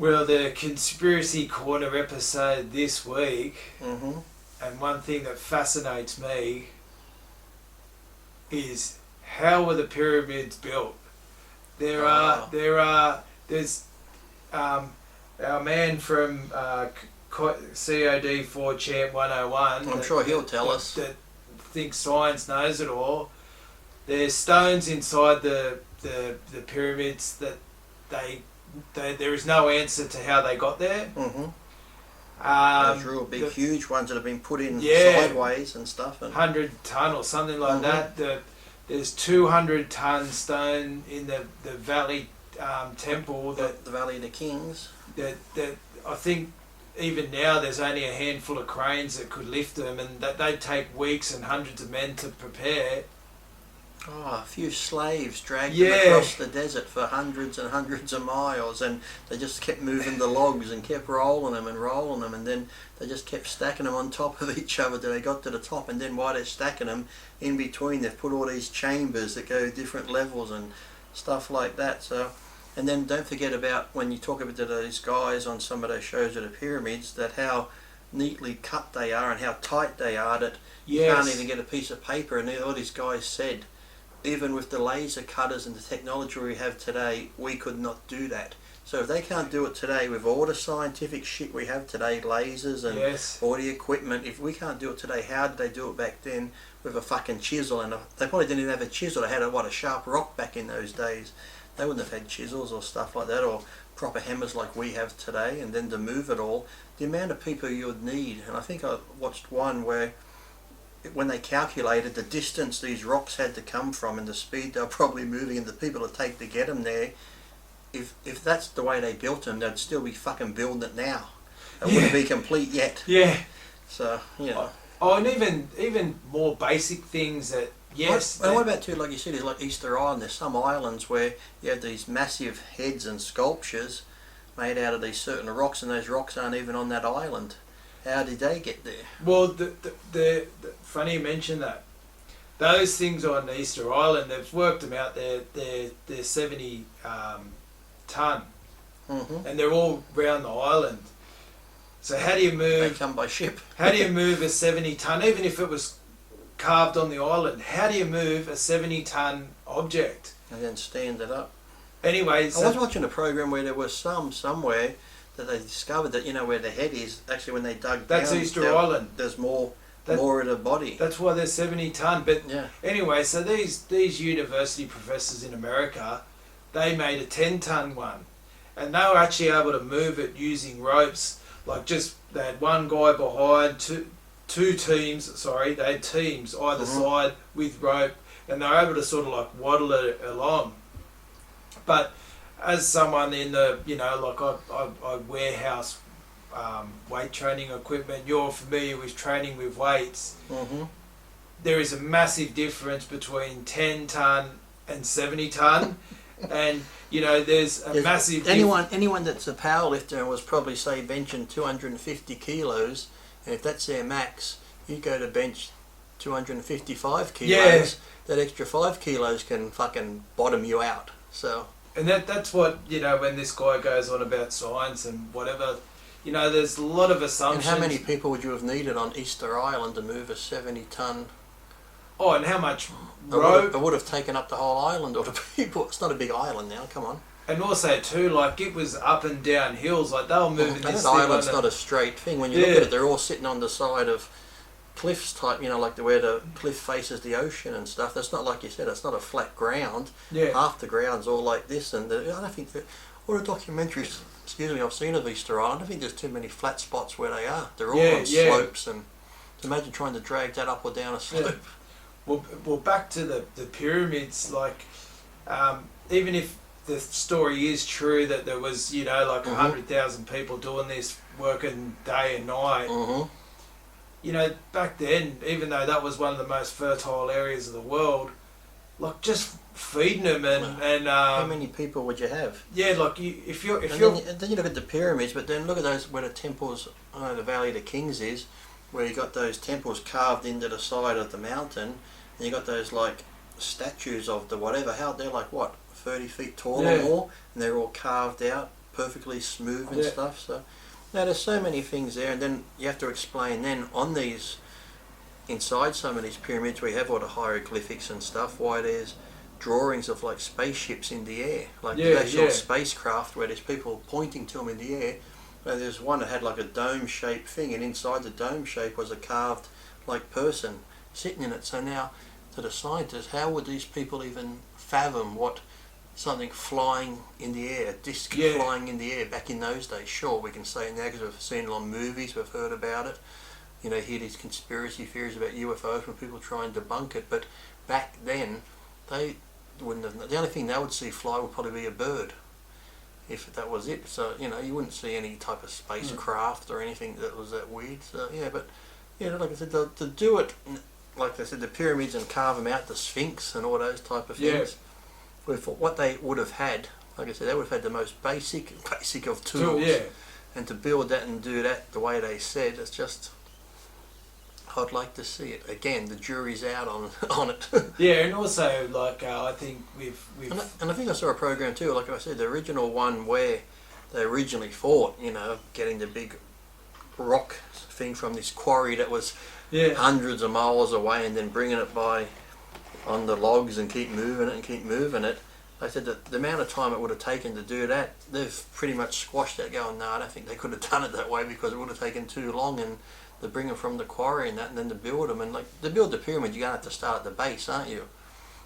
Well, the Conspiracy Corner episode this week, and one thing that fascinates me is how were the pyramids built? There's our man from COD4 Champ 101. I'm sure he'll tell us. That thinks science knows it all. There's stones inside the pyramids that there is no answer to how they got there. Those real big, huge ones that have been put in sideways and stuff. 100 ton or something like that. There's 200 ton stone in the Valley Temple. The Valley of the Kings. That I think even now there's only a handful of cranes that could lift them, and that they take weeks and hundreds of men to prepare. Oh, a few slaves dragged them across the desert for hundreds and hundreds of miles, and they just kept moving the logs and kept rolling them, and then they just kept stacking them on top of each other till they got to the top, and then while they're stacking them, in between they've put all these chambers that go different levels and stuff like that. So, and then don't forget about when you talk about those guys on some of those shows of the pyramids, that how neatly cut they are and how tight they are, that you can't even get a piece of paper, and all these guys said, even with the laser cutters and the technology we have today, we could not do that. So if they can't do it today with all the scientific shit we have today, lasers and all the equipment, if we can't do it today, how did they do it back then with a fucking chisel? And they probably didn't even have a chisel. They had a sharp rock back in those days. They wouldn't have had chisels or stuff like that, or proper hammers like we have today. And then to move it all, the amount of people you would need. And I think I watched one where when they calculated the distance these rocks had to come from and the speed they were probably moving and the people it take to get them there, if that's the way they built them, they'd still be fucking building it now. It wouldn't be complete yet. So, you know. Oh, and even more basic things that, what about too, like you said, is like Easter Island, there's some islands where you have these massive heads and sculptures made out of these certain rocks, and those rocks aren't even on that island. How did they get there? Well, the funny you mention that. Those things on Easter Island, they've worked them out. They're 70 ton, and they're all round the island. So how do you move? They come by ship. How do you move a 70 ton, even if it was carved on the island? How do you move a 70 ton object and then stand it up? Anyways, I was watching a program where there was somewhere that they discovered that, you know, where the head is, actually when they dug that's down, Easter Island. There's more of the body. That's why they're 70 ton. But anyway, so these university professors in America, they made a 10 ton one, and they were actually able to move it using ropes. Like they had one guy behind, two teams. Sorry, they had teams either side with rope, and they were able to sort of like waddle it along. But as someone in the, you know, like I warehouse weight training equipment, you're familiar with training with weights. There is a massive difference between 10 ton and 70 ton, and you know there's massive. Anyone that's a powerlifter and was probably say benching 250 kilos, and if that's their max, you go to bench 255 kilos. That extra 5 kilos can fucking bottom you out. So. And that's what, you know, when this guy goes on about science and whatever, you know, there's a lot of assumptions. And how many people would you have needed on Easter Island to move a 70 ton? Oh, and how much rope? It would have taken up the whole island, or the people. It's not a big island now, come on. And also too, like, it was up and down hills, like they were moving this thing. That island's not a straight thing. When you look at it, they're all sitting on the side of cliffs type, you know, like where the cliff faces the ocean and stuff. That's not, like you said, it's not a flat ground. Half the ground's all like this, and I don't think that all the documentaries, I've seen of Easter Island, I don't think there's too many flat spots where they are. They're all on slopes, and imagine trying to drag that up or down a slope. Well, back to the pyramids, like, even if the story is true that there was, you know, like 100,000 people doing this, working day and night, you know, back then, even though that was one of the most fertile areas of the world, like just feeding them and how many people would you have? Yeah, like then you look at the pyramids, but then look at those where the temples, the Valley of the Kings is, where you got those temples carved into the side of the mountain, and you got those like statues of the whatever. How they're like what 30 feet tall or more, and they're all carved out perfectly smooth and stuff. So now there's so many things there, and then you have to explain then on these, inside some of these pyramids we have all the hieroglyphics and stuff, why there's drawings of like spaceships in the air, like the actual spacecraft where there's people pointing to them in the air. And there's one that had like a dome shaped thing, and inside the dome shape was a carved like person sitting in it. So now to the scientists, how would these people even fathom what something flying in the air, a disc flying in the air back in those days? Sure, we can say it now because we've seen it on movies, we've heard about it, you know, hear these conspiracy theories about UFOs when people try and debunk it, but back then they wouldn't have. The only thing they would see fly would probably be a bird, if that was it. So, you know, you wouldn't see any type of spacecraft or anything that was that weird. So yeah, but yeah, like I said, to do it, like I said, the pyramids and carve them out, the Sphinx and all those type of things, with what they would have had, like I said, they would have had the most basic of tools. And to build that and do that the way they said, it's just, I'd like to see it. Again, the jury's out on it. Yeah, and also, like, I think and I think I saw a program too, like I said, the original one where they originally thought, you know, getting the big rock thing from this quarry that was hundreds of miles away and then bringing it by on the logs and keep moving it. They said that the amount of time it would have taken to do that, they've pretty much squashed that, going, no, I don't think they could have done it that way because it would have taken too long, and to bring them from the quarry and that, and then to build them. And like, to build the pyramid, you're going to have to start at the base, aren't you?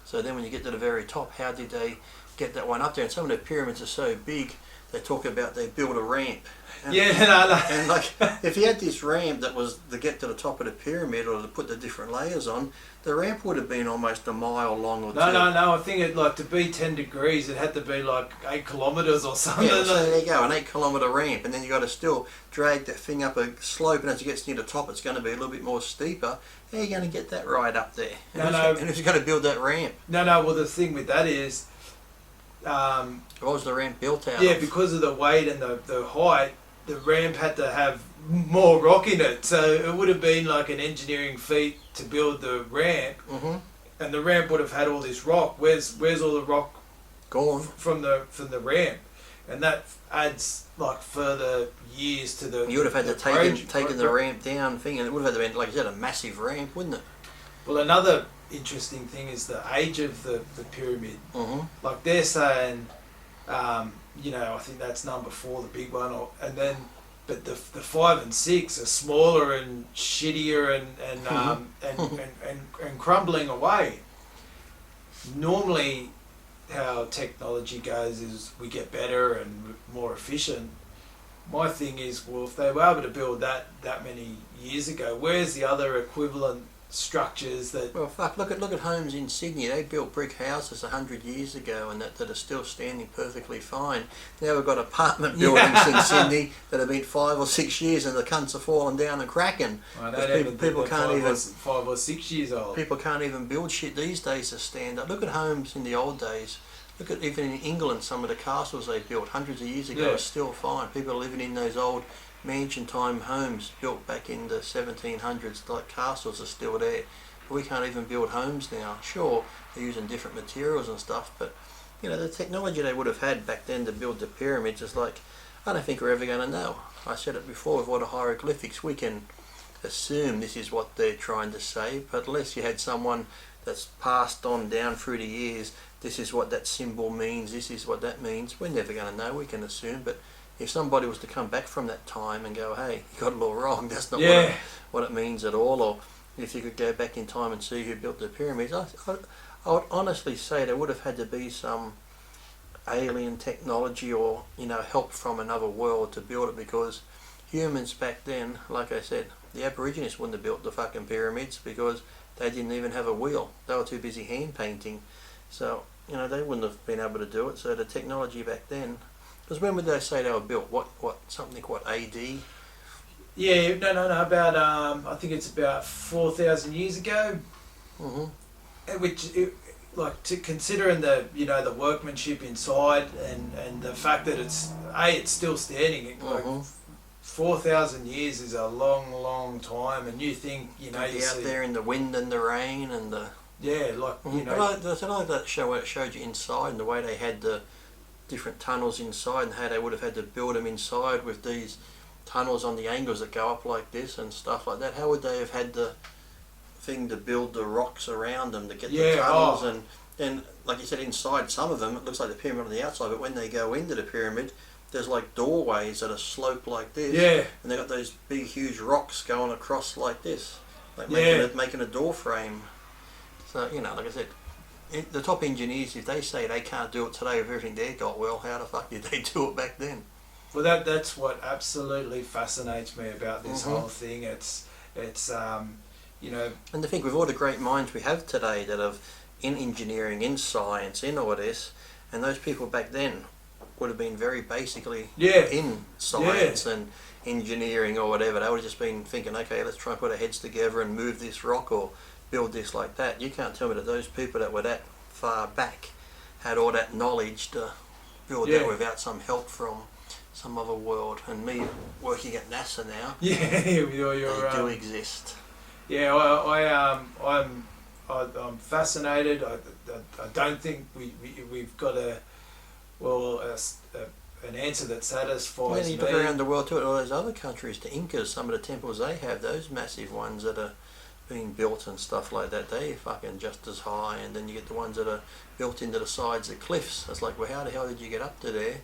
So then when you get to the very top, how did they get that one up there? And some of the pyramids are so big, they talk about they build a ramp. And, and like, if you had this ramp that was to get to the top of the pyramid or to put the different layers on, the ramp would have been almost a mile long or two. No, I think it, like, to be 10 degrees, it had to be like 8 kilometres or something. Yeah, so there you go, an 8-kilometre ramp, and then you got to still drag that thing up a slope, and as it gets near the top, it's going to be a little bit more steeper. How are you going to get that right up there? And who's going to build that ramp? No, well, the thing with that is, what was the ramp built out of? Because of the weight and the height, the ramp had to have more rock in it, so it would have been like an engineering feat to build the ramp, and the ramp would have had all this rock. Where's all the rock gone from the ramp? And that adds like further years to the. You would have had to taken the ramp down thing, and it would have had to been, like you said, a massive ramp, wouldn't it? Well, another interesting thing is the age of the pyramid. Like, they're saying, you know, I think that's number 4, the big one, but the 5 and 6 are smaller and shittier and crumbling away. Normally, how technology goes is we get better and more efficient. My thing is, well, if they were able to build that many years ago, where's the other equivalent structures that... Well, fuck, look at homes in Sydney. They built brick houses 100 years ago and that are still standing perfectly fine. Now we've got apartment buildings in Sydney that have been 5 or 6 years and the cunts are falling down and cracking. People can't even... 5 or 6 years old. People can't even build shit these days to stand up. Look at homes in the old days. Look at, even in England, some of the castles they built hundreds of years ago are still fine. People are living in those old mansion time homes built back in the 1700s, like castles are still there. We can't even build homes now. Sure, they're using different materials and stuff, but you know, the technology they would have had back then to build the pyramids is like, I don't think we're ever going to know. I said it before, with all the hieroglyphics, we can assume this is what they're trying to say, but unless you had someone that's passed on down through the years, this is what that symbol means, this is what that means, we're never going to know. We can assume, but if somebody was to come back from that time and go, hey, you got it all wrong, that's not what it means at all, or if you could go back in time and see who built the pyramids, I would honestly say there would have had to be some alien technology or, you know, help from another world to build it, because humans back then, like I said, the Aborigines wouldn't have built the fucking pyramids because they didn't even have a wheel. They were too busy hand painting. So, you know, they wouldn't have been able to do it. So the technology back then, because when would they say they were built? What AD? Yeah, no, about, I think it's about 4,000 years ago. Which, like, to considering the, you know, the workmanship inside and the fact that it's still standing, like, 4,000 years is a long time, and you think, you know, you out there in the wind and the rain and the... Yeah, like, you know... I like that show where it showed you inside and the way they had the different tunnels inside and how they would have had to build them inside with these tunnels on the angles that go up like this and stuff like that. How would they have had the thing to build the rocks around them to get the tunnels? And then, like you said, inside some of them it looks like the pyramid on the outside, but when they go into the pyramid, there's like doorways that are sloped like this, and they've got those big huge rocks going across like this, like making a door frame. So, you know, like I said, the top engineers, if they say they can't do it today with everything they got, well, how the fuck did they do it back then? Well, that's what absolutely fascinates me about this whole thing. It's you know, and to think with all the great minds we have today that have in engineering, in science, in all this, and those people back then would have been very basically in science and engineering or whatever. They would have just been thinking, okay, let's try and put our heads together and move this rock or build this like that. You can't tell me that those people that were that far back had all that knowledge to build that without some help from some other world. And me working at NASA now, they do exist. Yeah, I'm fascinated. I don't think we've got an answer that satisfies me. You look around the world too at all those other countries, the Incas, some of the temples they have, those massive ones that are being built and stuff like that, they fucking just as high. And then you get the ones that are built into the sides of cliffs. It's like, well, how the hell did you get up to there?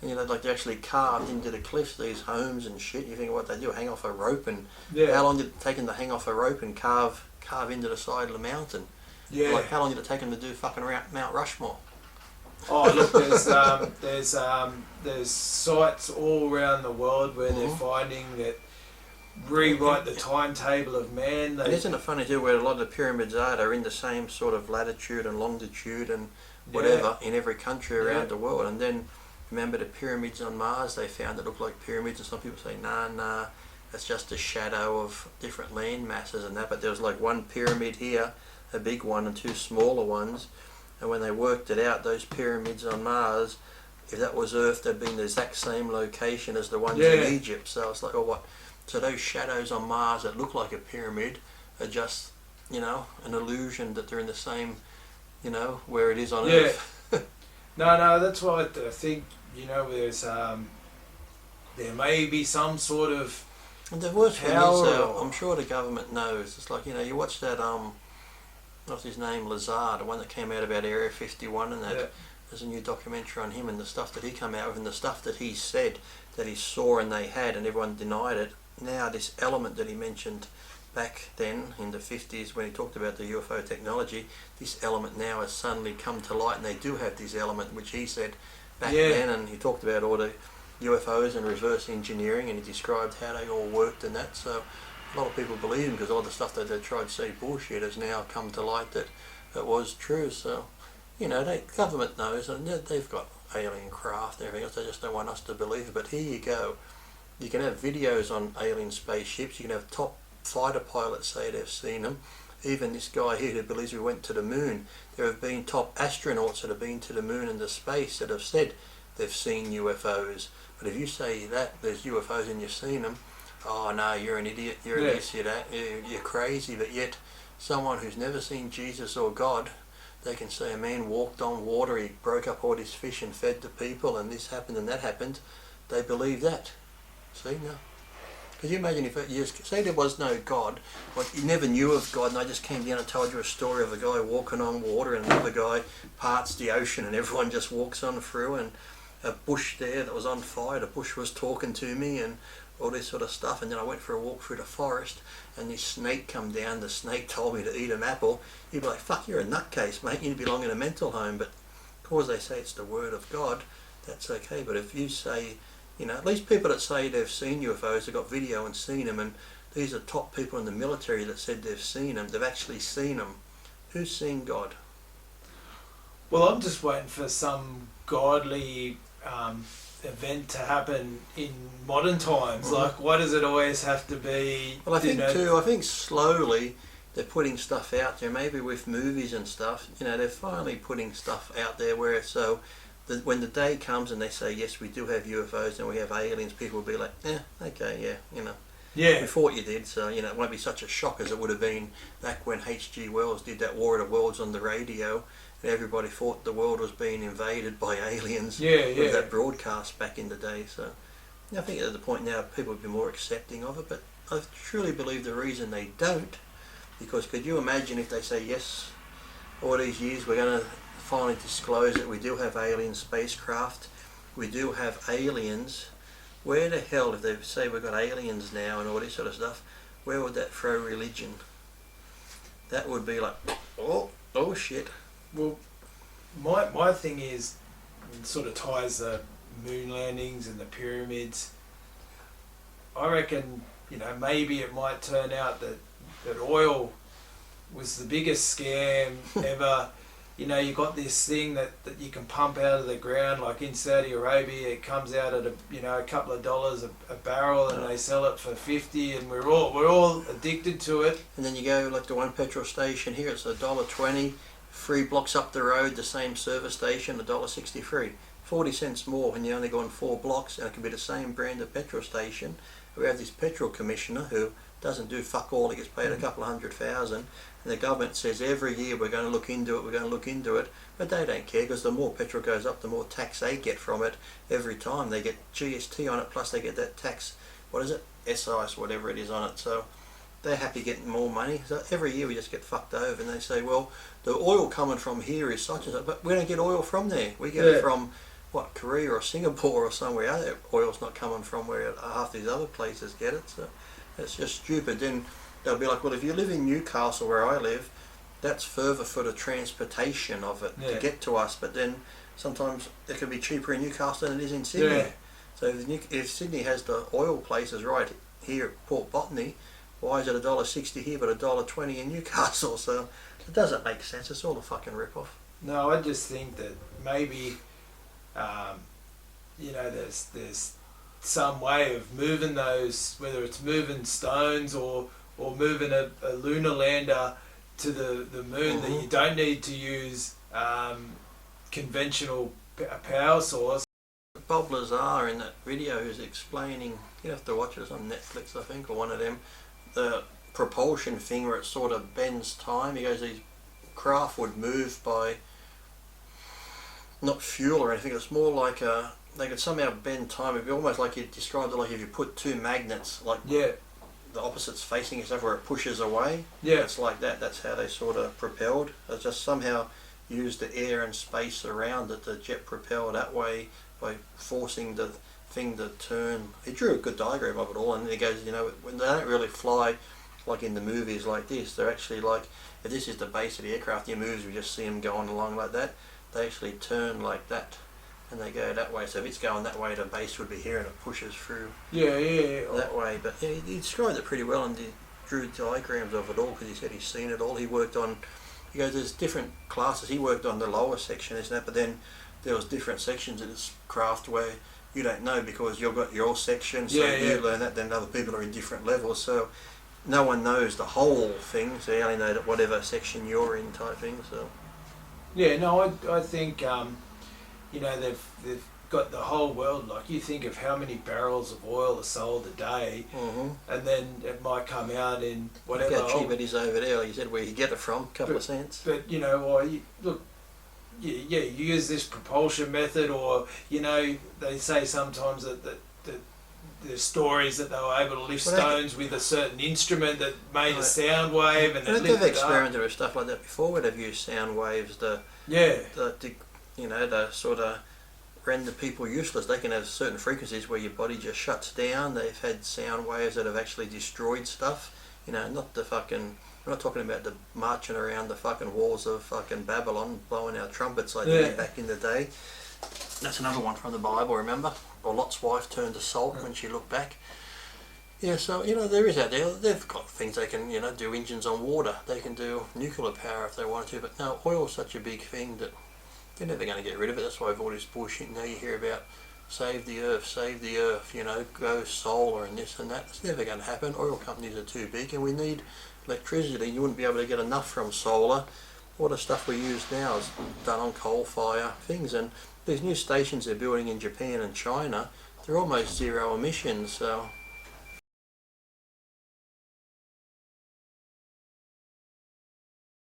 And, you know, like they're actually carved into the cliffs, these homes and shit. You think what they do, hang off a rope, and how long did it take them to hang off a rope and carve into the side of the mountain? Like, how long did it take them to do fucking Mount Rushmore? Oh, look, there's sites all around the world where they're finding that rewrite the timetable of man. Isn't it funny too, where a lot of the pyramids are, they're in the same sort of latitude and longitude and whatever in every country around the world. And then remember the pyramids on Mars they found that look like pyramids, and some people say nah, that's just a shadow of different land masses and that. But there was like one pyramid here, a big one, and two smaller ones. And when they worked it out, those pyramids on Mars, if that was Earth, they'd be in the exact same location as the ones in Egypt. So it's like, oh, what? So those shadows on Mars that look like a pyramid are just, you know, an illusion that they're in the same, you know, where it is on Earth. No, that's why I think, you know, there's there may be some sort of. And the worst thing is, I'm sure the government knows. It's like, you know, you watch that what's his name, Lazar, the one that came out about Area 51 and that. There's a new documentary on him and the stuff that he came out with and the stuff that he said that he saw and they had and everyone denied it. Now this element that he mentioned back then in the 50s when he talked about the UFO technology, this element now has suddenly come to light, and they do have this element which he said back then, and he talked about all the UFOs and reverse engineering, and he described how they all worked and that. So a lot of people believe him because all the stuff that they tried to say bullshit has now come to light that it was true. So, you know, the government knows, and they've got alien craft and everything else. They just don't want us to believe it. But here you go. You can have videos on alien spaceships. You can have top fighter pilots say they've seen them. Even this guy here who believes we went to the moon. There have been top astronauts that have been to the moon and the space that have said they've seen UFOs. But if you say that there's UFOs and you've seen them, oh no, you're an idiot, you're this, you're that, you're crazy. But yet someone who's never seen Jesus or God, they can say a man walked on water, he broke up all his fish and fed the people, and this happened and that happened. They believe that. See, no. Could you imagine if you say there was no God, like you never knew of God, and I just came down and told you a story of a guy walking on water and another guy parts the ocean and everyone just walks on through, and a bush there that was on fire, the bush was talking to me and all this sort of stuff. And then I went for a walk through the forest and this snake come down, the snake told me to eat an apple. You'd be like, fuck, you're a nutcase, mate, you belong in a mental home. But because they say it's the word of God, that's okay. But if you say, you know, at least people that say they've seen UFOs, they've got video and seen them, and these are top people in the military that said they've seen them, they've actually seen them. Who's seen God? Well, I'm just waiting for some godly event to happen in modern times. Like, why does it always have to be? Well, I think slowly they're putting stuff out there, maybe with movies and stuff. You know, they're finally putting stuff out there where it's so that when the day comes and they say, yes, we do have UFOs and we have aliens, people will be like, okay, you know. Yeah. We thought you did, so, you know, it won't be such a shock as it would have been back when H.G. Wells did that War of the Worlds on the radio. And everybody thought the world was being invaded by aliens Yeah, with that broadcast back in the day. So I think at the point now people would be more accepting of it, but I truly believe the reason they don't, because could you imagine if they say, yes, all these years we're going to finally disclose that we do have alien spacecraft, we do have aliens, where the hell, if they say we've got aliens now and all this sort of stuff, where would that throw religion? That would be like, oh shit. Well, my thing is, it sort of ties the moon landings and the pyramids. I reckon, maybe it might turn out that oil was the biggest scam ever. You got this thing that you can pump out of the ground, like in Saudi Arabia, it comes out at a couple of dollars a barrel, and they sell it for 50, and we're all addicted to it. And then you go like to one petrol station here, it's $1.20. 3 blocks up the road, the same service station, $1.63. 40 cents more when you only go on 4 blocks, and it can be the same brand of petrol station. We have this petrol commissioner who doesn't do fuck all. He gets paid a couple of $100,000, and the government says every year we're going to look into it, but they don't care, because the more petrol goes up, the more tax they get from it every time. They get GST on it, plus they get that tax, what is it, SIS, whatever it is on it. So they're happy getting more money. So every year we just get fucked over, and they say, well, the oil coming from here is such and such, but we don't get oil from there. We get it from Korea or Singapore or somewhere else. Oil's not coming from where half these other places get it. So it's just stupid. Then they'll be like, well, if you live in Newcastle where I live, that's further for the transportation of it to get to us, but then sometimes it can be cheaper in Newcastle than it is in Sydney. So if Sydney has the oil places right here at Port Botany, why is it $1.60 here but $1.20 in Newcastle? So it doesn't make sense. It's all a fucking rip-off. No, I just think that maybe there's some way of moving those, whether it's moving stones or moving a lunar lander to the moon, that you don't need to use conventional power source. Bob Lazar in that video who's explaining, you have to watch it, it's on Netflix I think, or one of them, the propulsion thing where it sort of bends time. He goes, these craft would move by not fuel or anything, it's more like they could somehow bend time. It'd be almost like you described it, like if you put 2 magnets, like the opposites facing each other where it pushes away. It's like that. That's how they sort of propelled. They just somehow used the air and space around it to jet propel that way by forcing the thing to turn. He drew a good diagram of it all, and then he goes, when they don't really fly like in the movies like this, they're actually like, if this is the base of the aircraft, in movies we just see them going along like that. They actually turn like that, and they go that way. So if it's going that way, the base would be here, and it pushes through that way. But he described it pretty well, and he drew diagrams of it all, because he said he's seen it all. He worked on, he goes, there's different classes. He worked on the lower section, isn't it? But then there was different sections of this craft where you don't know, because you've got your section, so you learn that, then other people are in different levels. So no one knows the whole thing, so you only know that whatever section you're in type thing. So I think they've got the whole world, like you think of how many barrels of oil are sold a day, and then it might come out in whatever. Look how cheap it is over there, like you said, where you get it from, a couple of cents. But you use this propulsion method, or they say sometimes that there's stories that they were able to lift stones with a certain instrument that made a sound wave, and they've experimented with stuff like that before, where they've used sound waves to sort of render people useless. They can have certain frequencies where your body just shuts down. They've had sound waves that have actually destroyed stuff. Not the fucking, we're not talking about the marching around the fucking walls of fucking Babylon blowing our trumpets like they did back in the day. That's another one from the Bible, remember? Or Lot's wife turned to salt when she looked back. So, there is out there, they've got things they can, do engines on water. They can do nuclear power if they wanted to, but no, oil's such a big thing that they're never going to get rid of it. That's why with all this bullshit now you hear about save the earth, go solar and this and that. It's never going to happen. Oil companies are too big, and we need electricity. You wouldn't be able to get enough from solar. All the stuff we use now is done on coal fire things, and these new stations they're building in Japan and China, they're almost zero emissions, so